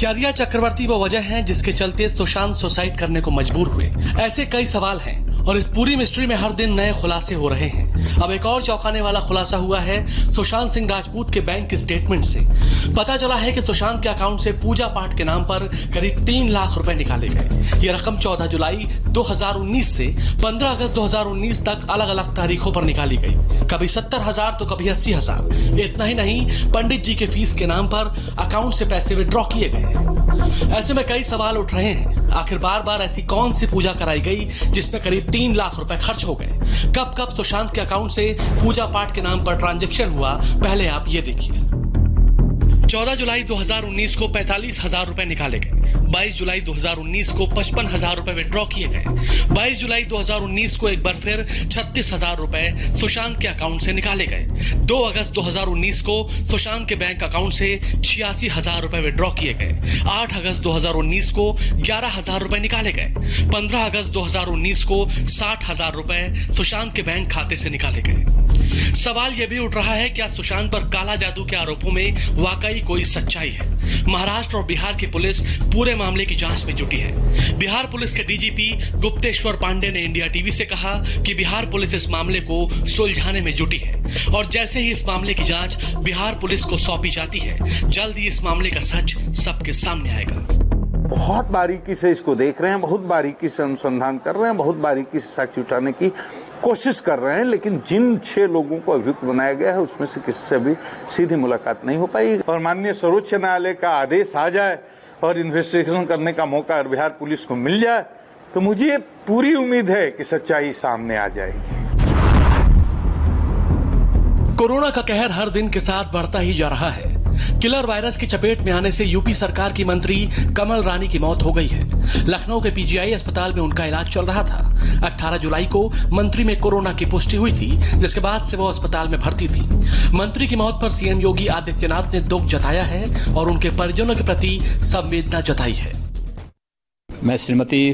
क्या रिया चक्रवर्ती वो वजह है जिसके चलते सुशांत सुसाइड करने को मजबूर हुए? ऐसे कई सवाल हैं और इस पूरी मिस्ट्री में हर दिन नए खुलासे हो रहे हैं। अब एक और चौंकाने वाला खुलासा हुआ है सुशांत सिंह राजपूत के बैंक स्टेटमेंट से। पता चला है कि सुशांत के अकाउंट से पूजा पाठ के नाम पर करीब 3 लाख रुपए निकाले गए। ये रकम 14 जुलाई 2019 से 15 अगस्त 2019 तक अलग अलग तारीखों पर निकाली गई। कभी 70,000 तो कभी 80,000। इतना ही नहीं, पंडित जी के फीस के नाम पर अकाउंट से पैसे विड्रॉ किए गए। ऐसे में कई सवाल उठ रहे हैं, आखिर बार बार ऐसी कौन सी पूजा कराई गई जिसमें करीब 3 लाख रुपए खर्च हो गए? कब कब सुशांत के अकाउंट से पूजा पाठ के नाम पर ट्रांजैक्शन हुआ, पहले आप ये देखिए। 14 जुलाई 2019 को 45,000 रुपए निकाले गए। 22 जुलाई 2019 को 55,000 रुपए विड्रॉ किए गए। 22 जुलाई 2019 को एक बार फिर 36,000 रुपए सुशांत के अकाउंट से निकाले गए। 2 अगस्त 2019 को सुशांत के बैंक अकाउंट से 86,000 रुपए विड्रॉ किए गए। 8 अगस्त 2019 को 11,000 रुपए निकाले गए। 15 अगस्त 2019 को 60,000 रुपए सुशांत के बैंक खाते से निकाले गए। सवाल यह भी उठ रहा है, क्या सुशांत पर काला जादू के आरोपों में वाकई कोई सच्चाई है? महाराष्ट्र और बिहार की पुलिस पूरे मामले की जांच में जुटी है। बिहार पुलिस के डीजीपी गुप्तेश्वर पांडे ने इंडिया टीवी से कहा कि बिहार पुलिस इस मामले को सुलझाने में जुटी है और जैसे ही इस मामले की जांच बिहार पुलिस को सौंपी जाती है, जल्द ही इस मामले का सच सबके सामने आएगा। बहुत बारीकी से इसको देख रहे हैं, बहुत बारीकी से अनुसंधान कर रहे हैं, बहुत बारीकी से साक्ष्य जुटाने की कोशिश कर रहे हैं, लेकिन जिन 6 लोगों को अभियुक्त बनाया गया है उसमें से किसी से भी सीधी मुलाकात नहीं हो पाई। और माननीय सर्वोच्च न्यायालय का आदेश आ जाए और इन्वेस्टिगेशन करने का मौका बिहार पुलिस को मिल जाए तो मुझे पूरी उम्मीद है कि सच्चाई सामने आ जाएगी। कोरोना का कहर हर दिन के साथ बढ़ता ही जा रहा है। किलर वायरस की चपेट में आने से यूपी सरकार की मंत्री कमल रानी की मौत हो गई है। लखनऊ के पीजीआई अस्पताल में उनका इलाज चल रहा था। 18 जुलाई को मंत्री में कोरोना की पुष्टि हुई थी, जिसके बाद से वो अस्पताल में भर्ती थी। मंत्री की मौत पर सीएम योगी आदित्यनाथ ने दुख जताया है और उनके परिजनों के प्रति संवेदना जताई है। मैं श्रीमती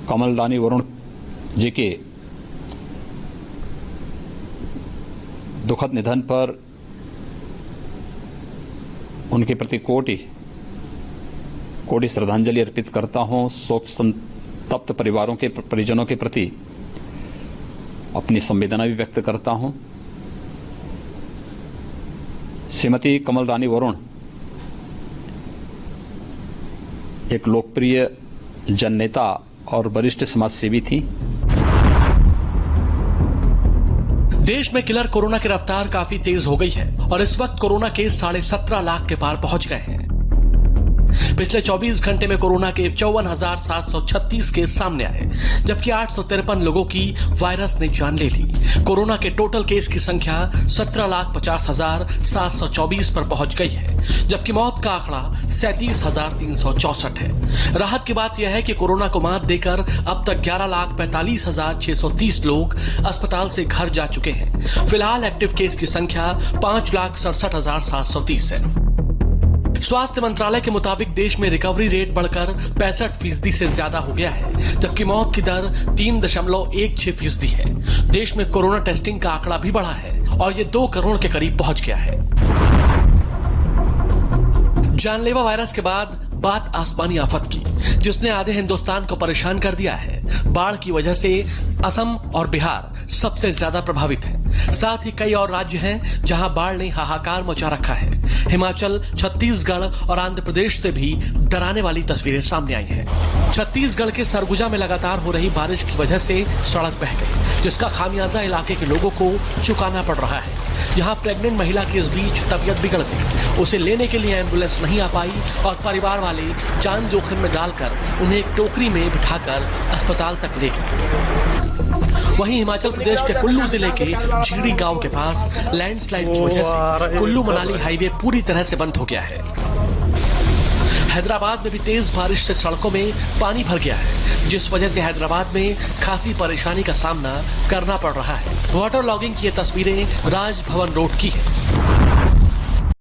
कमल रानी वरुण जी के दुखद निधन पर उनके प्रति कोटि श्रद्धांजलि अर्पित करता हूं। शोक संतप्त परिवारों के परिजनों के प्रति अपनी संवेदना भी व्यक्त करता हूं। श्रीमती कमल रानी वरुण एक लोकप्रिय जननेता और वरिष्ठ समाज सेवी थी। देश में किलर कोरोना की रफ्तार काफी तेज हो गई है और इस वक्त कोरोना केस 17.5 लाख के पार पहुंच गए हैं। पिछले 24 घंटे में कोरोना के 54,736 केस सामने आए, जबकि 853 लोगों की वायरस ने जान ले ली। कोरोना के टोटल केस की संख्या 17,50,724 पर पहुंच गई है, जबकि मौत का आंकड़ा 37,364 है। राहत की बात यह है कि कोरोना को मात देकर अब तक 11,45,630 लोग अस्पताल से घर जा चुके हैं। फिलहाल एक्टिव केस की संख्या 5,67,730 है। स्वास्थ्य मंत्रालय के मुताबिक देश में रिकवरी रेट बढ़कर 65% से ज्यादा हो गया है, जबकि मौत की दर 3.16% है। देश में कोरोना टेस्टिंग का आंकड़ा भी बढ़ा है और ये 2 करोड़ के करीब पहुंच गया है। जानलेवा वायरस के बाद बात आसमानी आफत की, जिसने आधे हिंदुस्तान को परेशान कर दिया है। बाढ़ की वजह से असम और बिहार सबसे ज्यादा प्रभावित है। साथ ही कई और राज्य हैं जहां बाढ़ ने हाहाकार मचा रखा है। हिमाचल, छत्तीसगढ़ और आंध्र प्रदेश से भी डराने वाली तस्वीरें सामने आई हैं। छत्तीसगढ़ के सरगुजा में लगातार हो रही बारिश की वजह से सड़क बह गई, जिसका खामियाजा इलाके के लोगों को चुकाना पड़ रहा है। यहाँ प्रेग्नेंट महिला की इस बीच तबीयत बिगड़ गई। उसे लेने के लिए एम्बुलेंस नहीं आ पाई और परिवार वाले जान जोखिम में डालकर उन्हें एक टोकरी में बिठाकर अस्पताल तक ले गए। वहीं हिमाचल प्रदेश के कुल्लू जिले के झीड़ी गांव के पास लैंडस्लाइड की वजह से कुल्लू मनाली हाईवे पूरी तरह से बंद हो गया है। हैदराबाद में भी तेज बारिश से सड़कों में पानी भर गया है, जिस वजह से हैदराबाद में खासी परेशानी का सामना करना पड़ रहा है। वाटर लॉगिंग की ये तस्वीरें राजभवन रोड की है।